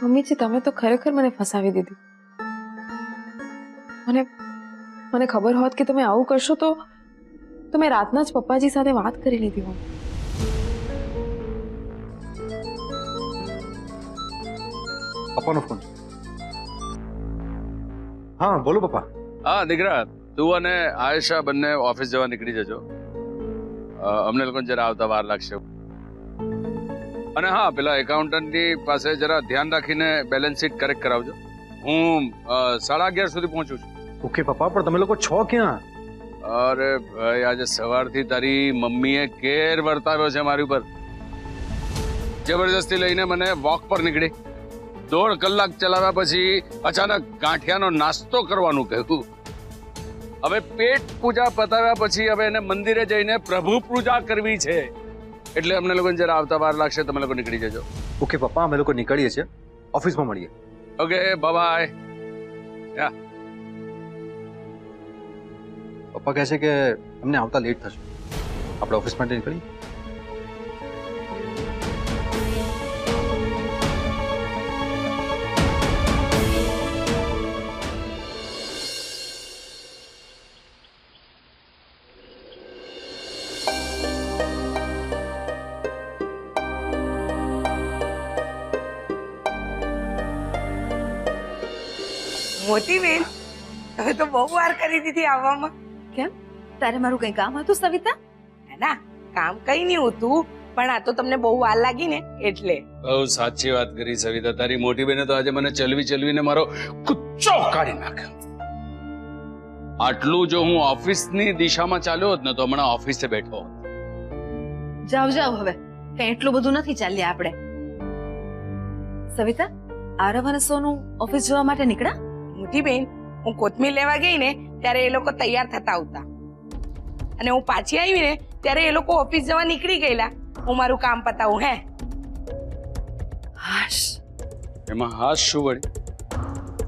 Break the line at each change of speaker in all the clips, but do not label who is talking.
મમ્મીજી તમે તો ખરેખર મને ફસાવી દીધી. મને ખબર હોત કે તમે આવું કરશો તો મેં રાતના જ પપ્પાજી સાથે વાત કરી લીધી હોત.
પપ્પાનો ફોન. હા બોલો પપ્પા.
હા દીકરા, તું અને આયેશા બંને ઓફિસ જવા નીકળી જજો. અમને લોકોને જરા આવતા વાર લાગશે. અને હા, પેલા એકાઉન્ટન્ટની પાસે જરા ધ્યાન રાખીને બેલેન્સ શીટ કરેક્ટ કરાવજો. હું 11:30 સુધી પહોંચું છું.
ઓકે પપ્પા, પણ તમે લોકો છો ક્યાં?
અરે ભાઈ, આજે સવારથી તારી મમ્મીએ કેર વર્તાવ્યો છે મારી ઉપર. જબરજસ્તી લઈને મને વોક પર નીકળી. 1.5 કલાક ચલાવ્યા પછી અચાનક ગાંઠિયાનો નાસ્તો કરવાનું કહ્યું. હવે પેટ પૂજા પતાવ્યા પછી હવે એને મંદિરે જઈને પ્રભુ પૂજા કરવી છે. એટલે અમને લોકોને જરા આવતા વાર લાગશે. તમે લોકો નીકળી જજો.
ઓકે પપ્પા, અમે લોકો નીકળીએ છીએ. ઓફિસમાં મળીએ.
Okay, bye.
પપ્પા કહે છે કે અમને આવતા લેટ થશે. આપણે ઓફિસ માટે નીકળીએ.
મોટી બેન, તમે તો બહુ વાર કરી દીધી આવવામાં.
કેમ, તારે મારું કઈ કામ હતું સવિતા?
ના, કામ કઈ નહીં હોતું, પણ આ તો તમને બહુ વાર લાગી ને એટલે.
બહુ સાચી વાત કરી સવિતા. તારી મોટી બેને તો આજે મને ચલવીને મારો કુચ્ચો કાઢી નાખ્યો. આટલું જો હું ઓફિસની દિશામાં ચાલ્યો હોત ને તો હમણાં ઓફિસે બેઠો હોત.
જાવ હવે, કઈ એટલું બધું નથી ચાલ્યા આપણે. સવિતા, આરવ અને સોનું ઓફિસ જવા માટે નીકળ્યા?
મોટી બેન, હું કોથમીર લેવા ગઈ ને ત્યારે એ લોકો તૈયાર થતા આવતા, અને હું પાછી આવી ને ત્યારે એ લોકો ઓફિસ જવા નીકળી ગયેલા. હું મારું કામ પતાવું. હે
હાશ,
એમાં હાશ શું વળી?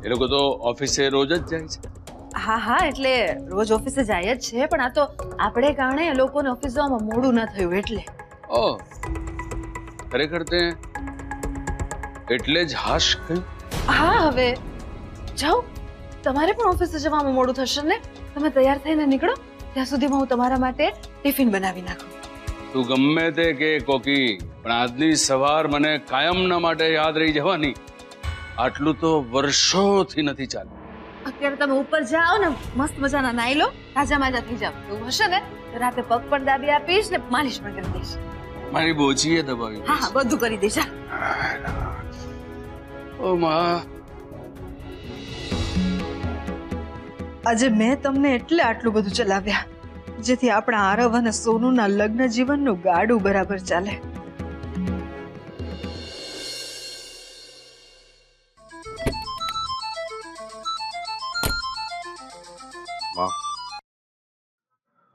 એ લોકો તો ઓફિસે રોજ જ જાય છે.
હા, એટલે રોજ ઓફિસે જાય જ છે, પણ આ તો આપણે કારણે એ લોકોને ઓફિસ જવામાં મોડું ન થયું એટલે.
ઓહ, ખરેખર તે એટલે જ હાશ કહ્યું.
હા, હવે જાઓ, તમારે પણ ઓફિસે જવામાં મોડું થશે ને. તમે તૈયાર થઈને નીકળો, ત્યાં સુધીમાં હું તમારા માટે ટિફિન બનાવી નાખું.
તું ગમે તે કે કોકી, પણ આજની સવાર મને કાયમના માટે યાદ રહી જવાની. આટલું તો વર્ષોથી નથી ચાલ્યું.
અત્યારે તમે ઉપર જાઓ ને, મસ્ત મજાના નાઈ લો, તાજા માજા થઈ જાવ. એવું હશે ને તો રાતે પગ પણ દાબી આપીશ ને માલિશ પણ કરી દઈશ.
મારી બોચીએ દબાવી.
હા, બધું કરી દઈશ.
ઓ માં,
આજે મેં તમને એટલે આટલું બધું ચલાવ્યા જેથી આપણા આરવ અને સોનુના લગ્ન જીવનનું ગાડું બરાબર ચાલે.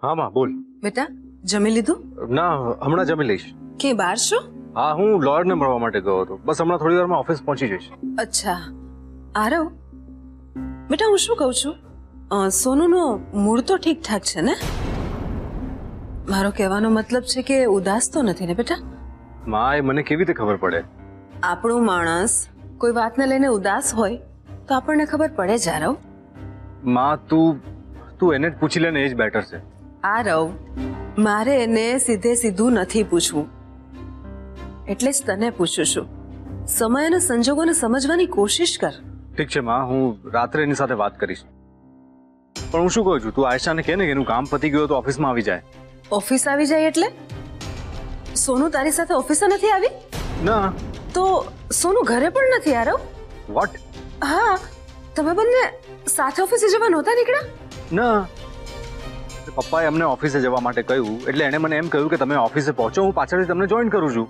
હા માં, બોલ.
બેટા, જમી લીધું?
ના, હમણાં જમી લઈશ.
કે બહાર છો?
હા, હું લોયરને મળવા માટે ગયો હતો. બસ હમણાં થોડી વારમાં ઓફિસ પહોંચી જઈશ.
અચ્છા, આરવ બેટા, હું શું કહું છું, સોનુનો મૂડ તો ઠીક ઠાક છે ને? મારો કહેવાનો મતલબ છે કે ઉદાસ તો નથી ને બેટા?
માં, એ મને કેવી રીતે ખબર પડે?
આપણું માણસ કોઈ વાતને લઈને ઉદાસ હોય તો આપણને ખબર પડે જ આરવ.
માં, તું એને જ પૂછી લે ને, એ જ બેટર છે.
આરવ, મારે એને સીધે સીધું નથી પૂછવું, એટલે જ તને પૂછું છું. સમય અને સંજોગોને સમજવાની કોશિશ કર.
ઠીક છે માં, હું રાત્રે એની સાથે વાત કરીશ. પણ હું શું કહું છું, તું આયશાને કહે ને કે એનું કામ પતી ગયું તો ઓફિસમાં આવી જાય.
ઓફિસ આવી જાય એટલે? સોનુ તારી સાથે ઓફિસે નથી આવી?
ના.
તો સોનુ ઘરે પણ નથી આરવ?
વોટ?
હા, તમે બંને સાથે ઓફિસે જવા નહોતા નીકળ્યા?
ના, પપ્પાએ અમને ઓફિસે જવા માટે કહ્યું એટલે એણે મને એમ કહ્યું કે તમે ઓફિસે પહોંચો, હું પાછળથી તમને જોઈન કરું છું.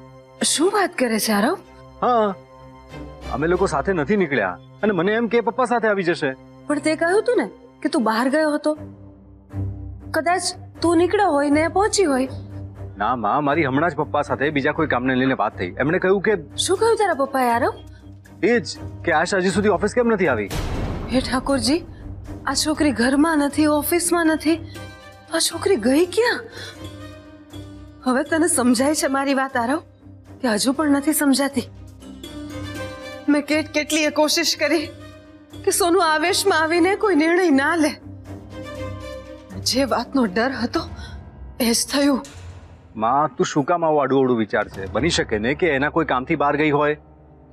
શું વાત કરે છે આરવ?
હા, અમે લોકો સાથે નથી નીકળ્યા અને મને એમ કે પપ્પા સાથે આવી જશે.
પણ તે કહ્યું તું ને કે તું બહાર ગયો હતો. કદાચ તું નીકળ્યો હોય ને પહોંચી હોય.
ના માં, મારી હમણાં જ પપ્પા સાથે બીજા કોઈ કામને લઈને વાત થઈ. એમણે કહ્યું કે...
શું કહ્યું તારા પપ્પાએ આરવ?
એ જ કે આશા હજી સુધી ઓફિસ કેમ નથી આવી.
હે ઠાકોરજી, આ છોકરી ઘરમાં નથી, ઓફિસમાં નથી, આ છોકરી ગઈ ક્યાં? હવે તને સમજાય છે મારી વાત આરવ કે હજુ પણ નથી સમજાતી? મેં કેટલીય કોશિશ કરી કે સોનું આવેશમાં આવીને કોઈ નિર્ણય ના લે. જે વાતનો ડર હતો એ જ થયું.
માં તું શું કામ આવું આડું અવડું વિચાર છે? બની શકે ને કે એના કોઈ કામથી બહાર ગઈ હોય.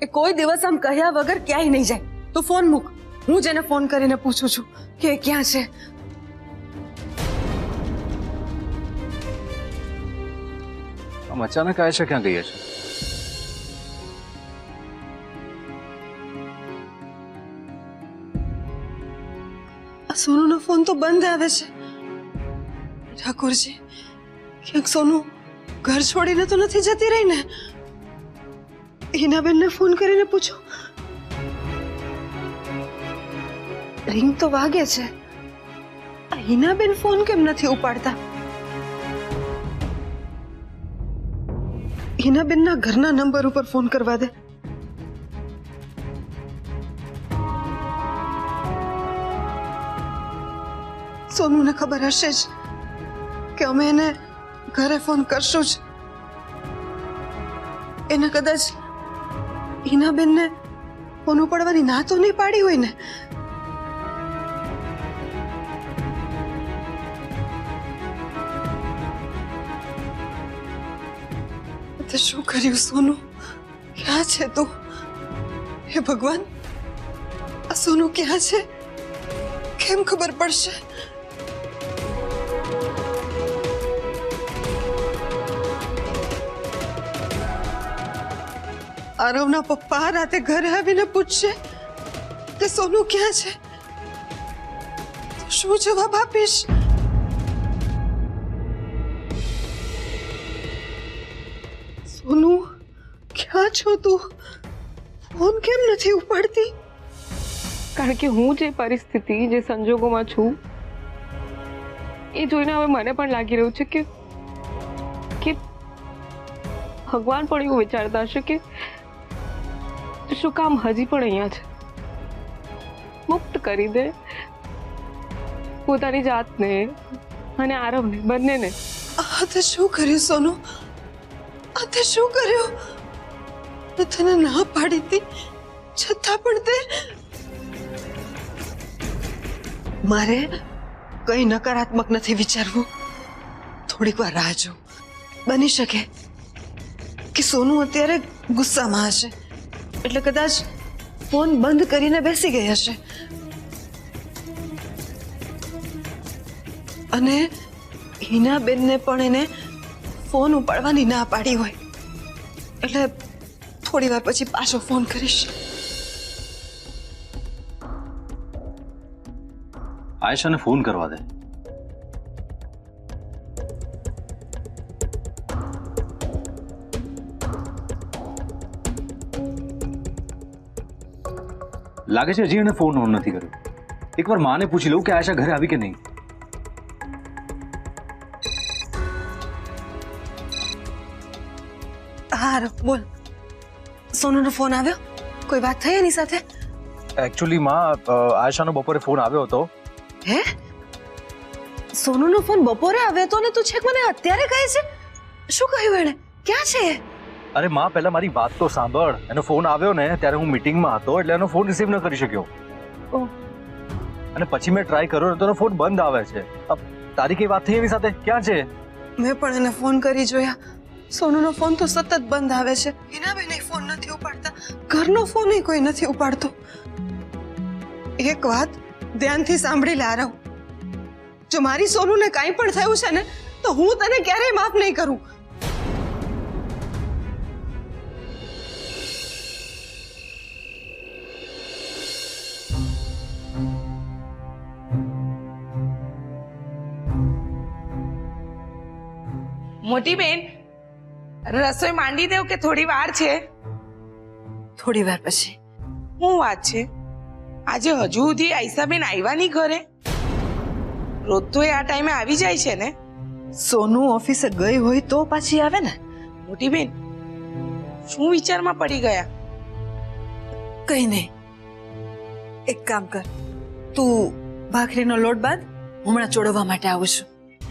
એ કોઈ દિવસ આમ કહ્યા વગર ક્યાંય નહીં જાય. તું ફોન મૂક, હું જેને ફોન કરીને પૂછું છું કે એ ક્યાં છે.
આમ અચાનક આયશા ક્યાં ગઈ હશે?
આ સોનુનો ફોન તો બંધ આવે છે. ઠાકોરજી, ક્યાંક સોનું ઘર છોડીને તો નથી જતી રહી ને? હિનાબેનને ફોન કરીને પૂછો. રિંગ તો વાગે છે. આ હિનાબેન ફોન કેમ નથી ઉપાડતા? હિનાબેનના ઘરના નંબર ઉપર ફોન કરવા દે. સોનુને ખબર હશે જ કે અમે એને ઘરે ફોન કરશું જ. એને કદાચ હિનાબેનને ફોન ઉપાડવાની ના તો નહીં પાડી હોય ને? તે શું કર્યું સોનું? ક્યાં છે તું? હે ભગવાન, આ સોનું ક્યાં છે? કેમ ખબર પડશે? આરવના પપ્પા રાતે ઘરે આવીને પૂછશે કે સોનું ક્યાં છે, તો શું જવાબ આપીશ? સોનું, ક્યાં છો તું? ફોન કેમ નથી ઉપાડતી?
કારણ કે હું જે પરિસ્થિતિ, જે સંજોગોમાં છું એ જોઈને હવે મને પણ લાગી રહ્યું છે કે ભગવાન પણ એવું વિચારતા હશે કે શું કામ હજી પણ અહીંયા છે. મુક્ત કરી દે પોતાની જાતને અને આરવને, બંનેને.
આ તે શું કર્યું સોનું? આ તે શું કર્યું? મેં તને ના પાડી હતી છતાં પણ તે... મારે કઈ નકારાત્મક નથી વિચારવું. થોડીક વાર રાહ જો. બની શકે કે સોનું અત્યારે ગુસ્સામાં હશે એટલે કદાચ ફોન બંધ કરીને બેસી ગઈ હશે અને હિનાબેનને પણ એને ફોન ઉપાડવાની ના પાડી હોય એટલે થોડી વાર પછી પાછો ફોન કરીશ.
આયશાને ફોન કરવા દે. લાગે છે હજી એને ફોન ઓન નથી કર્યો. એકવાર માને પૂછી લઉં કે આયશા ઘરે આવી કે નહીં.
હા બોલ. સોનુનો ફોન આવ્યો? કોઈ વાત થઈ એની સાથે?
એકચ્યુઅલી માં આયશાનો બપોરે ફોન આવ્યો હતો.
હે? સોનુનો ફોન બપોરે આવ્યો હતો ને તું છેક મને અત્યારે કહે છે? શું કહ્યું એણે? ક્યાં છે?
અરે માં, પહેલા મારી વાત તો સાંભળ. એનો ફોન આવ્યો ને ત્યારે હું મીટિંગમાં હતો એટલે એનો ફોન રિસીવ ન કરી શક્યો.
ઓહ.
અને પછી મેં ટ્રાય કર્યો ને તો એનો ફોન બંધ આવે છે. તારી કઈ વાત થઈ એની સાથે? ક્યાં છે?
મેં પણ એને ફોન કરી જોયા. સોનુનો ફોન તો સતત બંધ આવે છે. હિનાબેન ફોન નથી ઉપાડતા, ઘરનો ફોન કોઈ નથી ઉપાડતો. એક વાત ધ્યાનથી સાંભળી લે આરવ, જો મારી સોનુને કાંઈ પણ થયું છે ને તો હું તને ક્યારેય માફ નહીં કરું.
મોટી બેન, રસોઈ માંડી દેવ કે થોડી વાર છે?
થોડી વાર પછી.
શું વાત છે? આજે હજુ સુધી આયશાબેન આવ્યા નહીં ઘરે? રોજ તો એ આ ટાઈમે આવી જાય છે ને?
સોનુ ઓફિસે ગઈ હોય તો પાછી આવે ને.
મોટી બેન, શું વિચારમાં પડી ગયા?
કઈ નહીં. એક કામ કર, તું ભાખરીનો લોટ બાંધ, હમણાં ચોડવા માટે આવું છું.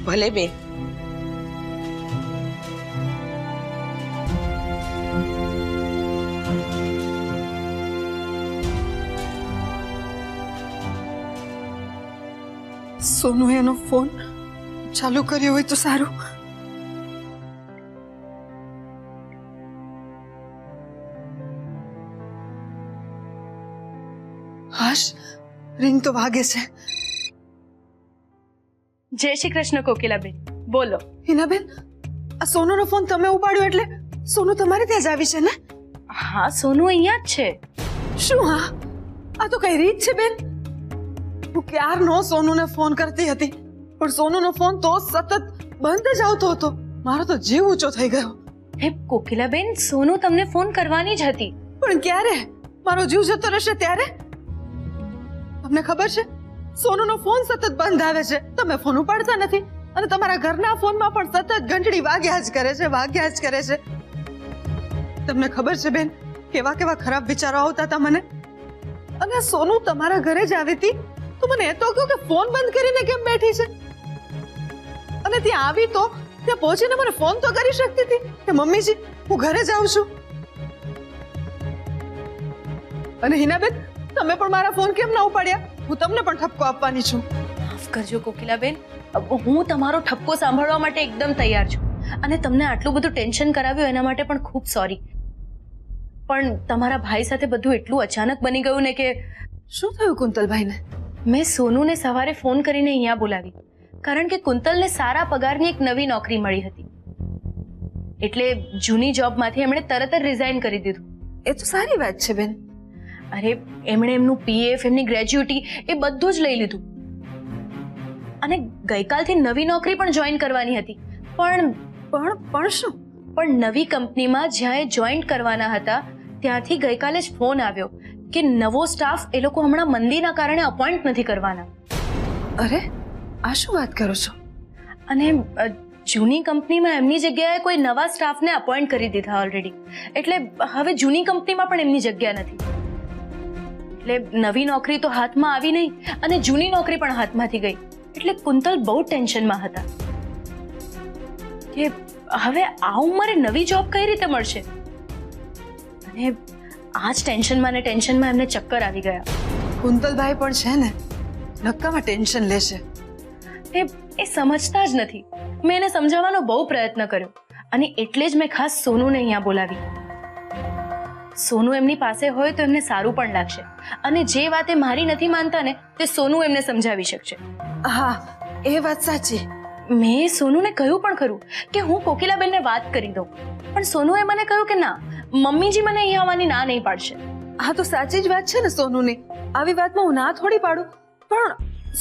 ભલે બેન.
સોનુ એનો ફોન ચાલુ કર્યો હોય તો સારું. હાશ, રિંગ તો વાગે છે.
જય શ્રી કૃષ્ણ કોકિલાબેન, બોલો.
હિનાબેન, આ સોનુનો ફોન તમે ઉપાડ્યો એટલે સોનુ તમારે ત્યાં જ આવી છે ને?
હા, સોનુ અહીંયા જ છે.
શું આ તો કઈ રીત છે બેન? હું ક્યારનો સોનુને ફોન કરતી હતી પણ સોનુનો ફોન તો સતત બંધ જ આવતો હતો. મારો તો જીવ ઊંચો થઈ ગયો.
હે કોકિલાબેન, સોનુ તમને ફોન કરવાની જ હતી.
પણ ક્યારે? મારો જીવ જતો રહેશે ત્યારે? તમને ખબર છે સોનુનો ફોન સતત બંધ આવે છે, તમે ફોન ઉપાડતા નથી અને તમારા ઘરના ફોનમાં પણ સતત ઘંટડી વાગ્યા જ કરે છે. તમને ખબર છે બેન કેવા કેવા ખરાબ વિચારો આવતા હતા મને? અને સોનુ તમારા ઘરે જ આવી હતી તો મને એ તો કહો કે ફોન બંધ કરીને કેમ બેઠી છે? અને ત્યાં આવી તો ત્યાં પહોંચીને મને ફોન તો કરી શકતી હતી કે મમ્મીજી હું ઘરે જ આવું છું. અને હિનાબેન, તમે પણ મારા ફોન કેમ ના ઉપાડ્યા? હું તમને પણ ઠપકો આપવાની છું.
માફ કરજો કોકિલાબેન, હું તમારો ઠપકો સાંભળવા માટે એકદમ તૈયાર છું અને તમને આટલું બધું ટેન્શન કરાવ્યું એના માટે પણ ખૂબ સોરી. પણ તમારા ભાઈ સાથે બધું એટલું અચાનક બની ગયું ને કે.
શું થયું કુંતલભાઈને?
મેં સોનુને સવારે ફોન કરીને અહીંયા બોલાવી કારણ કે કુંતલને સારા પગારની એક નવી નોકરી મળી હતી. એટલે જૂની જોબમાંથી એમણે તરત જ રિઝાઇન કરી દીધું.
એ તો સારી વાત છે બેન.
અરે, એમણે એમનું પીએફ, એમની ગ્રેજ્યુટી એ બધું જ લઈ લીધું અને ગઈકાલથી નવી નોકરી પણ જોઈન કરવાની હતી.
પણ શું?
પણ નવી કંપનીમાં જ્યાં એ જોઈન કરવાના હતા ત્યાંથી ગઈકાલે જ ફોન આવ્યો કે નવો સ્ટાફ એ લોકો હમણાં મંદીના કારણે અપોઇન્ટ નથી કરવાના.
અરે, આ શું વાત કરો છો?
અને જૂની કંપનીમાં એમની જગ્યાએ કોઈ નવા સ્ટાફને અપોઇન્ટ કરી દીધા ઓલરેડી. એટલે હવે જૂની કંપનીમાં પણ એમની જગ્યા નથી. એટલે નવી નોકરી તો હાથમાં આવી નહીં અને જૂની નોકરી પણ હાથમાંથી ગઈ. એટલે કુંતલ બહુ ટેન્શનમાં હતા કે હવે આ ઉંમરે નવી જોબ કઈ રીતે મળશે. અને આ જ ટેન્શનમાં એમને ચક્કર આવી ગયા.
કુંતલભાઈ પણ છે ને નક્કામાં ટેન્શન લેશે.
એ સમજતા જ નથી. મેં એને સમજાવવાનો બહુ પ્રયત્ન કર્યો અને એટલે જ મેં ખાસ સોનુને અહીંયા બોલાવી. સોનુ એમની પાસે હોય તો એમને સારું પણ લાગશે અને જે વાતે મારી નથી માનતા ને તે સોનુ એમને સમજાવી શકશે.
હા, એ વાત સાચી.
મેં સોનુને કહ્યું પણ ખરું કે હું કોકિલાબેનને વાત કરી દઉં, પણ સોનુએ મને કહ્યું કે ના, મમ્મીજી મને અહીંયા આવવાની ના નહીં પાડશે.
હા, તો સાચી જ વાત છે ને સોનુની. આવી વાતમાં હું ના થોડી પાડું. પણ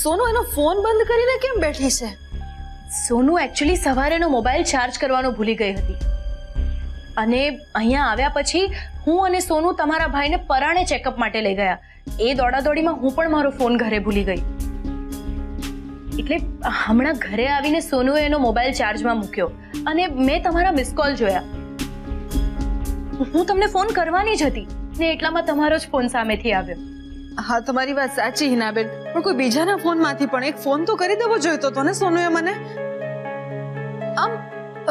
સોનુ એનો ફોન બંધ કરીને કેમ બેઠી છે?
સોનુ એકચ્યુઅલી સવારે એનો મોબાઈલ ચાર્જ કરવાનો ભૂલી ગઈ હતી અને અહીંયા આવ્યા પછી હું અને સોનુ તમારા ભાઈને પરાણે ચેકઅપ માટે લઈ ગયા. એ દોડાદોડીમાં હું પણ મારો ફોન ઘરે ભૂલી ગઈ. એટલે હમણાં ઘરે આવીને સોનુએ એનો મોબાઈલ ચાર્જમાં મૂક્યો અને મેં તમારા મિસ કોલ જોયા. હું તમને ફોન કરવાની જ હતી ને એટલામાં તમારો જ ફોન સામેથી આવ્યો.
હા, તમારી વાત સાચી હિનાબેન, પણ કોઈ બીજાના ફોનમાંથી પણ એક ફોન તો કરી દેવો જોઈતો હતો ને સોનુએ મને. આમ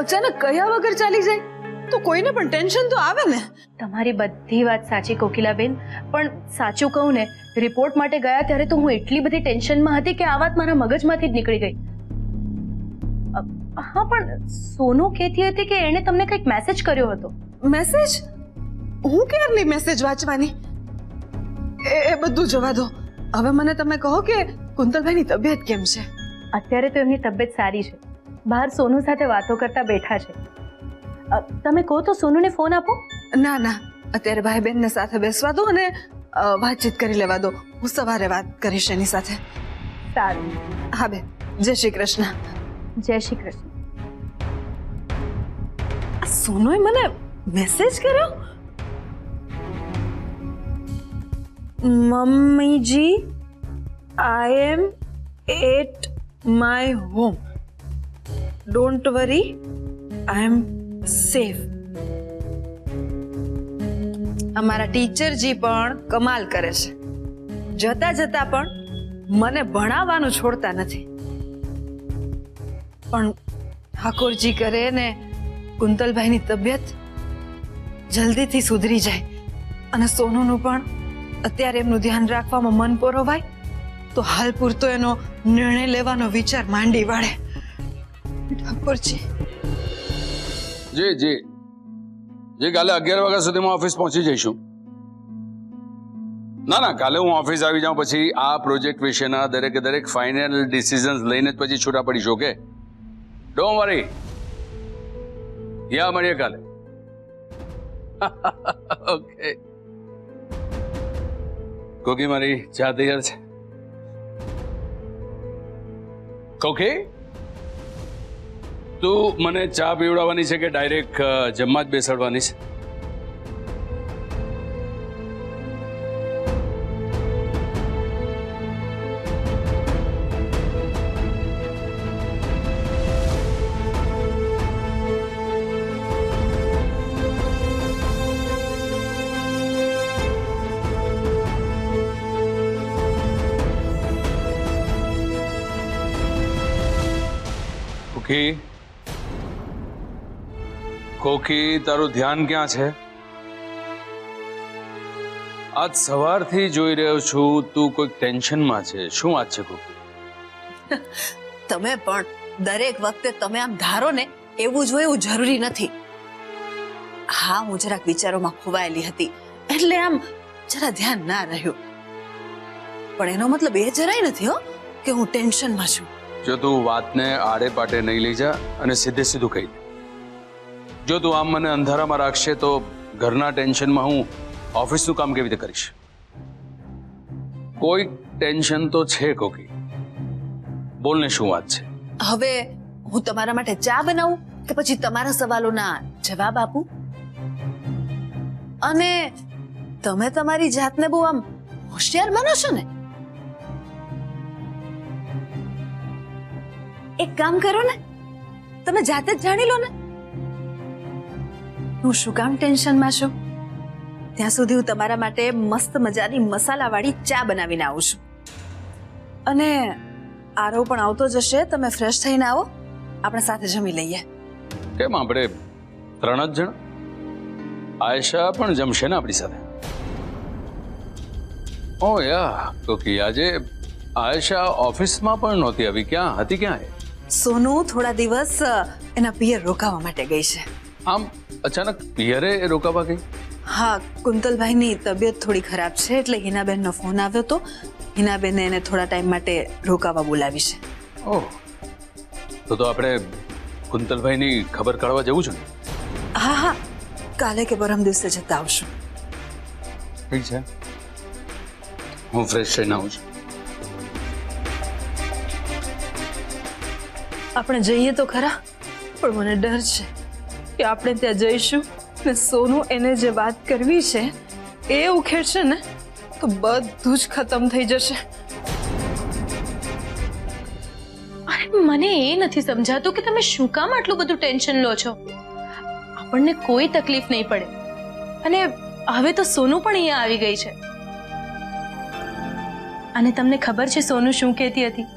અચાનક કયા વગર ચાલી જાય તો કોઈને પણ ટેન્શન તો આવે ને.
તમારી બધી વાત સાચી કોકિલાબેન, પણ સાચું કહું ને, રિપોર્ટ માટે ગયા ત્યારે તો હું એટલી બધી ટેન્શનમાં હતી કે આ વાત મારા મગજમાંથી જ નીકળી ગઈ. હા, પણ સોનુ કહેતી હતી કે એણે તમને કંઈક મેસેજ કર્યો હતો.
મેસેજ? હું ક્યારની મેસેજ વાંચવાની? એ બધું જવા દો. હવે મને તમે કહો કે કુંતલભાઈની તબિયત કેમ છે?
અત્યારે તો એમની તબિયત સારી છે. બહાર સોનુ સાથે વાતો કરતા બેઠા છે. તમે કહો તો સોનુને ફોન આપો.
ના, અત્યારે ભાઈ બહેનને સાથે બેસવા દો અને વાતચીત કરી લેવા દો. હું સવારે વાત કરીશ એની સાથે.
સારું.
હા બેન, જય શ્રી કૃષ્ણ.
જય શ્રી કૃષ્ણ.
સોનુએ મને મેસેજ કર્યો? મમ્મીજી, I am at my home. Don't worry, I am safe. અમારા ટીચરજી પણ કમાલ કરે છે. જતા જતા પણ મને ભણાવવાનું છોડતા નથી. પણ ઠાકોરજી કરે ને કુંતલભાઈની તબિયત જલ્દીથી સુધરી જાય અને સોનુનું પણ અત્યારે એમનું ધ્યાન રાખવામાં મન પરોવાય તો હાલ પૂરતો એનો નિર્ણય લેવાનો વિચાર માંડી વાળે. ઠાકોરજી,
જી જી જી, કાલે 11 વાગ્યા સુધીમાં ઓફિસ પહોંચી જઈશું. ના ના, કાલે હું ઓફિસ આવી જાઉં પછી આ પ્રોજેક્ટ વિશેના દરેકે દરેક ફાઇનલ ડિસિઝન્સ લઈને જ પછી છૂટા પડીશું. Okay, don't worry. યા, મળીએ કાલે. ઓકે. કોકી, મારી ચા તૈયાર છે. કોકી, તું મને ચા પીવડાવવાની છે કે ડાયરેક્ટ જમવા જ બેસાડવાની છે? કોકી, કોકી, તારું ધ્યાન ક્યાં છે? આજ સવારથી જોઈ રહ્યો છું તું કોઈક ટેન્શનમાં છે. શું વાત છે કોકી?
તમે પણ દરેક વખતે તમે આમ ધારો ને એવું જ હોય એવું જરૂરી નથી. હા, હું જરાક વિચારોમાં ખોવાયેલી હતી એટલે આમ જરા ધ્યાન ના રહ્યું, પણ એનો મતલબ એ જરાય નથી હો કે હું ટેન્શનમાં છું.
જો તું વાતને આડે પાટે નહીં લઈ જા અને સીધે સીધું કહી દે. જો તું આમ મને અંધારામાં રાખશે તો ઘરના ટેન્શનમાં હું ઓફિસનું કામ કેવી રીતે કરીશ? કોઈ ટેન્શન તો છે કોકી. બોલને, શું વાત છે?
હવે હું તમારા માટે ચા બનાવું કે પછી તમારા સવાલોના જવાબ આપું? અને તમે તમારી જાતને બહુ આમ હોશિયાર માનો છો ને? એક કામ કરો ને, તમે જાતે જ જાણી લો ને હું શું કામ ટેન્શનમાં છું. ત્યાં સુધી હું તમારા માટે મસ્ત મજાની મસાલાવાળી ચા બનાવીને આવું છું. અને આરવ પણ આવતો જશે, તમે ફ્રેશ થઈને આવો, આપણે સાથે જમી લઈએ.
કેમ, આપણે 3 જ જણ? આયશા પણ જમશે ને આપણી સાથે? ઓ યા કોકી, આજે આયશા ઓફિસમાં પણ નહોતી આવી. ક્યાં હતી? ક્યાં?
સોનુ થોડા દિવસ એના પિયર રોકાવા માટે ગઈ છે.
આમ અચાનક પિયરે રોકાવા ગઈ?
હા, કુંતલભાઈની તબિયત થોડી ખરાબ છે એટલે હિનાબેનનો ફોન આવ્યો તો હિનાબેને એને થોડા ટાઈમ માટે રોકાવા બોલાવી છે.
ઓહ, તો આપણે કુંતલભાઈની ખબર કાઢવા જવું છે ને?
હા હા, કાલે કે પરમ દિવસે જતા આવશું.
ઠીક છે, હું ફ્રેશ થઈને આવું છું.
આપણે જઈએ તો ખરા, પણ મને ડર છે કે આપણે ત્યાં જઈશું ને સોનુ એને જે વાત કરવી છે એ ઉખેડશે ને તો બધું જ ખતમ થઈ જશે.
અરે, મને એ નથી સમજાતું કે તમે શું કામ આટલું બધું ટેન્શન લો છો. આપણને કોઈ તકલીફ નહીં પડે. અને હવે તો સોનુ પણ અહીંયા આવી ગઈ છે. અને તમને ખબર છે સોનુ શું કહેતી હતી?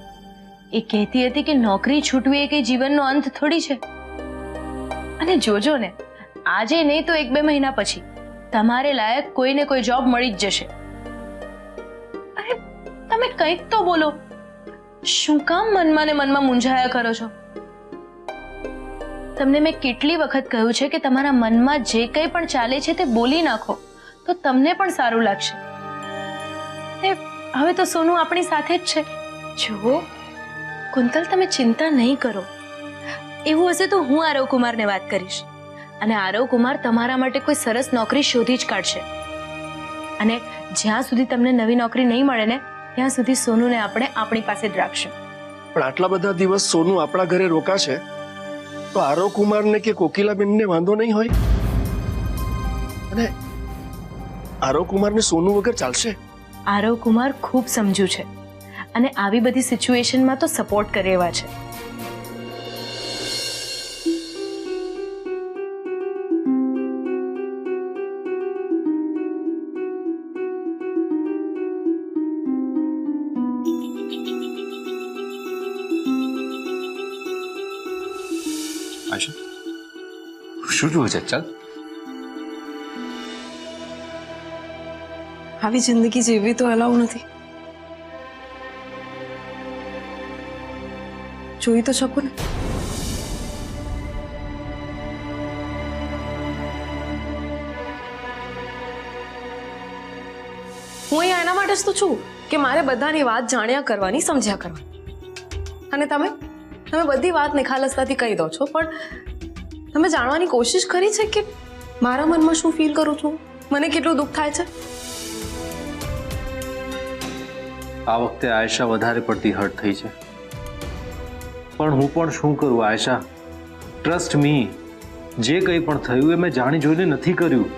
એ કહેતી હતી કે નોકરી છૂટવી એ કઈ જીવનનો અંત થોડી છે. અને જોજો ને, આજે નહીં તો 1-2 મહિના પછી તમારે લાયક કોઈને કોઈ જોબ મળી જ જશે. અરે, તમે કંઈક તો બોલો. શું કામ મનમાં ને મનમાં મૂંઝાયા કરો છો? તમને મેં કેટલી વખત કહ્યું છે કે તમારા મનમાં જે કંઈ પણ ચાલે છે તે બોલી નાખો તો તમને પણ સારું લાગશે. હવે તો સોનુ આપણી સાથે જ છે. જુઓ કુંતલ, તમે ચિંતા નહીં કરો. એવું હશે તો હું આરવ કુમારને વાત કરીશ અને આરવ કુમાર તમારા માટે કોઈ સરસ નોકરી શોધી જ કાઢશે. અને જ્યાં સુધી તમને નવી નોકરી નહીં મળે ને ત્યાં સુધી સોનુને આપણે આપણી પાસે જ રાખશું.
પણ આટલા બધા દિવસ સોનુ આપણા ઘરે રોકાશે તો આરવ કુમારને કે કોકિલાબેનને વાંધો નહીં હોય? અને આરવ કુમારને સોનુ વગર ચાલશે?
આરવ કુમાર ખૂબ સમજુ છે અને આવી બધી સિચ્યુએશનમાં તો સપોર્ટ કરે એવા છે.
શું જોવું છે? ચાલ.
આવી જિંદગી જીવવી તો અલાઉ નથી. જોઈ તો શકું ને. હું અહીંયા એના માટે જ તો છું કે મારે બધાની વાત જાણ્યા કરવાની, સમજ્યા કરવાની. અને તમે બધી વાત નિખાલસતાથી કહી દો છો, પણ તમે જાણવાની કોશિશ કરી છે કે મારા મનમાં શું ફીલ કરું છું, મને કેટલું દુઃખ થાય છે?
આ વખતે આયશા વધારે પડતી હર્ટ થઈ છે, પણ હું પણ શું કરું આયશા? ટ્રસ્ટ મી, જે કંઈ પણ થયું એ મેં જાણી જોઈને નથી કર્યું.